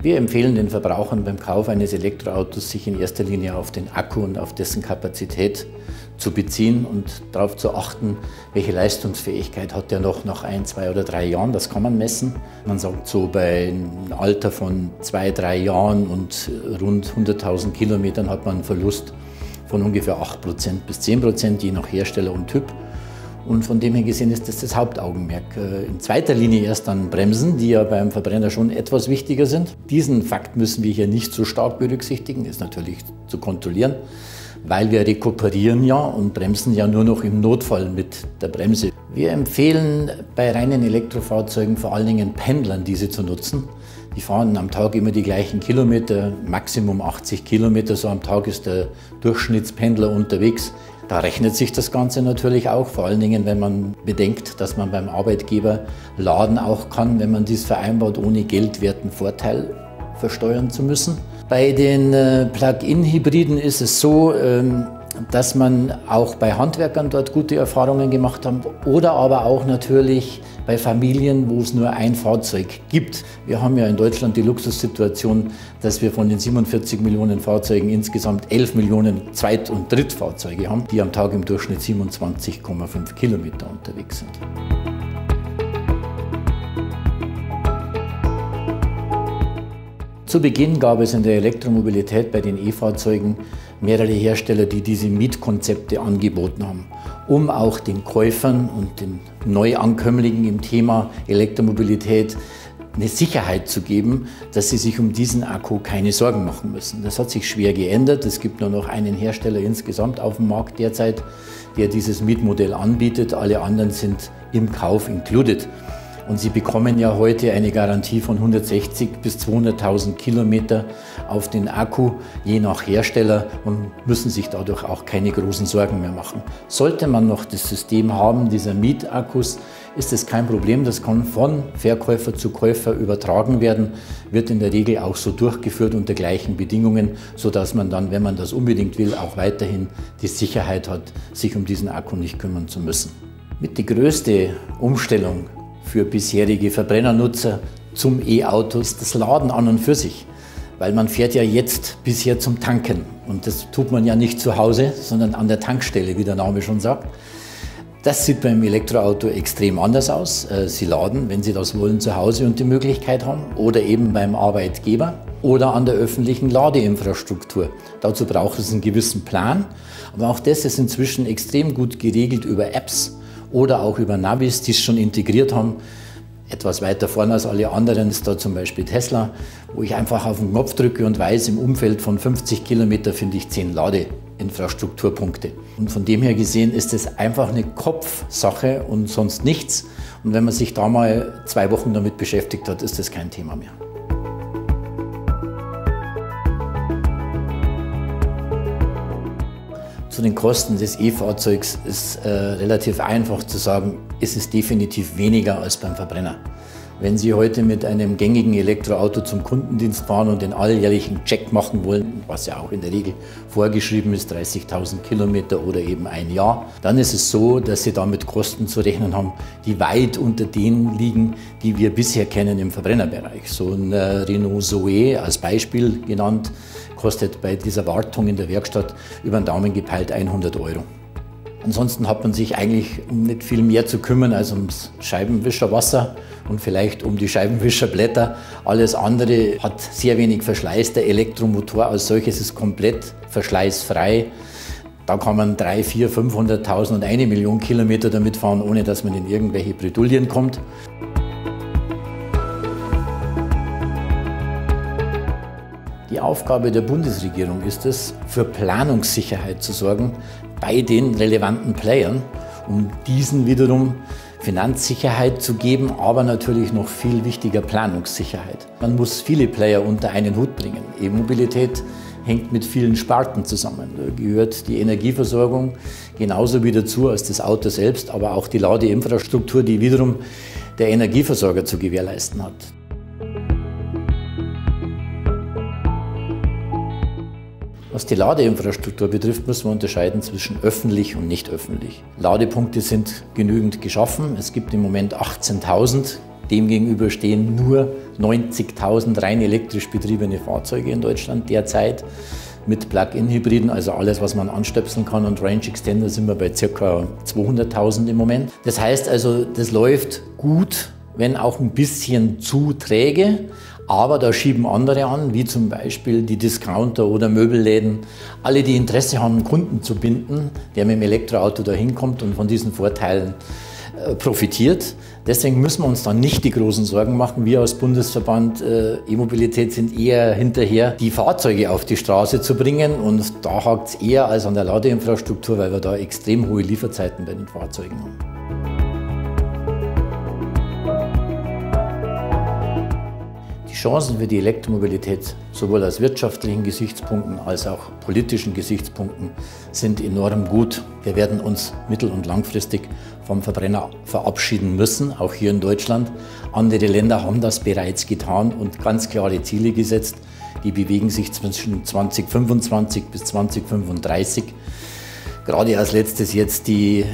Wir empfehlen den Verbrauchern beim Kauf eines Elektroautos, sich in erster Linie auf den Akku und auf dessen Kapazität zu beziehen und darauf zu achten, welche Leistungsfähigkeit hat der noch nach 1, 2 oder 3 Jahren. Das kann man messen. Man sagt so, bei einem Alter von 2, 3 Jahren und rund 100.000 Kilometern hat man einen Verlust von ungefähr 8% bis 10%, je nach Hersteller und Typ. Und von dem her gesehen ist das Hauptaugenmerk. In zweiter Linie erst dann Bremsen, die ja beim Verbrenner schon etwas wichtiger sind. Diesen Fakt müssen wir hier nicht so stark berücksichtigen, ist natürlich zu kontrollieren, weil wir rekuperieren ja und bremsen ja nur noch im Notfall mit der Bremse. Wir empfehlen bei reinen Elektrofahrzeugen vor allen Dingen Pendlern diese zu nutzen. Die fahren am Tag immer die gleichen Kilometer, Maximum 80 Kilometer, so am Tag ist der Durchschnittspendler unterwegs. Da rechnet sich das Ganze natürlich auch, vor allen Dingen, wenn man bedenkt, dass man beim Arbeitgeber laden auch kann, wenn man dies vereinbart, ohne geldwerten Vorteil versteuern zu müssen. Bei den Plug-in-Hybriden ist es so, dass man auch bei Handwerkern dort gute Erfahrungen gemacht hat oder aber auch natürlich bei Familien, wo es nur ein Fahrzeug gibt. Wir haben ja in Deutschland die Luxussituation, dass wir von den 47 Millionen Fahrzeugen insgesamt 11 Millionen Zweit- und Drittfahrzeuge haben, die am Tag im Durchschnitt 27,5 Kilometer unterwegs sind. Zu Beginn gab es in der Elektromobilität bei den E-Fahrzeugen mehrere Hersteller, die diese Mietkonzepte angeboten haben, um auch den Käufern und den Neuankömmlingen im Thema Elektromobilität eine Sicherheit zu geben, dass sie sich um diesen Akku keine Sorgen machen müssen. Das hat sich schwer geändert. Es gibt nur noch einen Hersteller insgesamt auf dem Markt derzeit, der dieses Mietmodell anbietet. Alle anderen sind im Kauf included. Und Sie bekommen ja heute eine Garantie von 160 bis 200.000 Kilometer auf den Akku, je nach Hersteller, und müssen sich dadurch auch keine großen Sorgen mehr machen. Sollte man noch das System haben, dieser Mietakkus, ist es kein Problem. Das kann von Verkäufer zu Käufer übertragen werden, wird in der Regel auch so durchgeführt unter gleichen Bedingungen, sodass man dann, wenn man das unbedingt will, auch weiterhin die Sicherheit hat, sich um diesen Akku nicht kümmern zu müssen. Mit die größte Umstellung für bisherige Verbrennernutzer zum E-Auto ist das Laden an und für sich. Weil man fährt ja jetzt bisher zum Tanken. Und das tut man ja nicht zu Hause, sondern an der Tankstelle, wie der Name schon sagt. Das sieht beim Elektroauto extrem anders aus. Sie laden, wenn Sie das wollen, zu Hause und die Möglichkeit haben. Oder eben beim Arbeitgeber oder an der öffentlichen Ladeinfrastruktur. Dazu braucht es einen gewissen Plan. Aber auch das ist inzwischen extrem gut geregelt über Apps oder auch über Navis, die es schon integriert haben. Etwas weiter vorne als alle anderen ist da zum Beispiel Tesla, wo ich einfach auf den Knopf drücke und weiß, im Umfeld von 50 Kilometer finde ich 10 Ladeinfrastrukturpunkte. Und von dem her gesehen ist es einfach eine Kopfsache und sonst nichts. Und wenn man sich da mal 2 Wochen damit beschäftigt hat, ist das kein Thema mehr. Zu den Kosten des E-Fahrzeugs ist relativ einfach zu sagen, ist es definitiv weniger als beim Verbrenner. Wenn Sie heute mit einem gängigen Elektroauto zum Kundendienst fahren und den alljährlichen Check machen wollen, was ja auch in der Regel vorgeschrieben ist, 30.000 Kilometer oder eben ein Jahr, dann ist es so, dass Sie damit Kosten zu rechnen haben, die weit unter denen liegen, die wir bisher kennen im Verbrennerbereich. So ein Renault Zoe als Beispiel genannt, kostet bei dieser Wartung in der Werkstatt über den Daumen gepeilt 100 €. Ansonsten hat man sich eigentlich um nicht viel mehr zu kümmern als ums Scheibenwischerwasser und vielleicht um die Scheibenwischerblätter. Alles andere hat sehr wenig Verschleiß. Der Elektromotor als solches ist komplett verschleißfrei. Da kann man 300.000, 400.000, 500.000 und 1 Million Kilometer damit fahren, ohne dass man in irgendwelche Bredouillen kommt. Die Aufgabe der Bundesregierung ist es, für Planungssicherheit zu sorgen bei den relevanten Playern, um diesen wiederum Finanzsicherheit zu geben, aber natürlich noch viel wichtiger Planungssicherheit. Man muss viele Player unter einen Hut bringen. E-Mobilität hängt mit vielen Sparten zusammen. Da gehört die Energieversorgung genauso wie dazu als das Auto selbst, aber auch die Ladeinfrastruktur, die wiederum der Energieversorger zu gewährleisten hat. Was die Ladeinfrastruktur betrifft, müssen wir unterscheiden zwischen öffentlich und nicht öffentlich. Ladepunkte sind genügend geschaffen. Es gibt im Moment 18.000. Demgegenüber stehen nur 90.000 rein elektrisch betriebene Fahrzeuge in Deutschland derzeit mit Plug-in-Hybriden, also alles, was man anstöpseln kann, und Range Extender sind wir bei ca. 200.000 im Moment. Das heißt also, das läuft gut, wenn auch ein bisschen zu träge, aber da schieben andere an, wie zum Beispiel die Discounter oder Möbelläden, alle, die Interesse haben, einen Kunden zu binden, der mit dem Elektroauto da hinkommt und von diesen Vorteilen profitiert. Deswegen müssen wir uns dann nicht die großen Sorgen machen. Wir als Bundesverband E-Mobilität sind eher hinterher, die Fahrzeuge auf die Straße zu bringen, und da hakt es eher als an der Ladeinfrastruktur, weil wir da extrem hohe Lieferzeiten bei den Fahrzeugen haben. Die Chancen für die Elektromobilität sowohl aus wirtschaftlichen Gesichtspunkten als auch politischen Gesichtspunkten sind enorm gut. Wir werden uns mittel- und langfristig vom Verbrenner verabschieden müssen, auch hier in Deutschland. Andere Länder haben das bereits getan und ganz klare Ziele gesetzt. Die bewegen sich zwischen 2025 bis 2035. Gerade als letztes jetzt die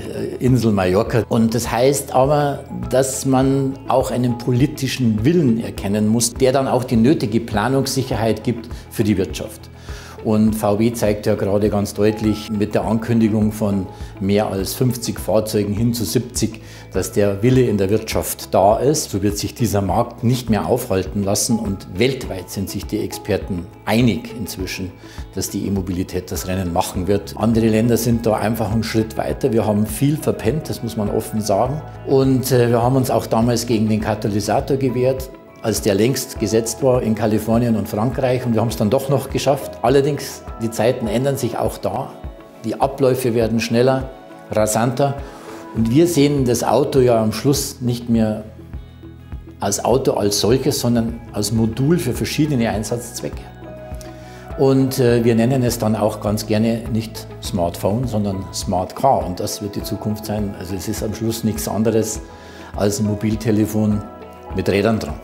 Insel Mallorca. Und das heißt aber, dass man auch einen politischen Willen erkennen muss, der dann auch die nötige Planungssicherheit gibt für die Wirtschaft. Und VW zeigt ja gerade ganz deutlich mit der Ankündigung von mehr als 50 Fahrzeugen hin zu 70, dass der Wille in der Wirtschaft da ist. So wird sich dieser Markt nicht mehr aufhalten lassen, und weltweit sind sich die Experten einig inzwischen, dass die E-Mobilität das Rennen machen wird. Andere Länder sind da einfach einen Schritt weiter. Wir haben viel verpennt, das muss man offen sagen. Und wir haben uns auch damals gegen den Katalysator gewehrt, als der längst gesetzt war in Kalifornien und Frankreich, und wir haben es dann doch noch geschafft. Allerdings, die Zeiten ändern sich auch da. Die Abläufe werden schneller, rasanter, und wir sehen das Auto ja am Schluss nicht mehr als Auto als solches, sondern als Modul für verschiedene Einsatzzwecke. Und wir nennen es dann auch ganz gerne nicht Smartphone, sondern Smart Car, und das wird die Zukunft sein. Also es ist am Schluss nichts anderes als ein Mobiltelefon mit Rädern dran.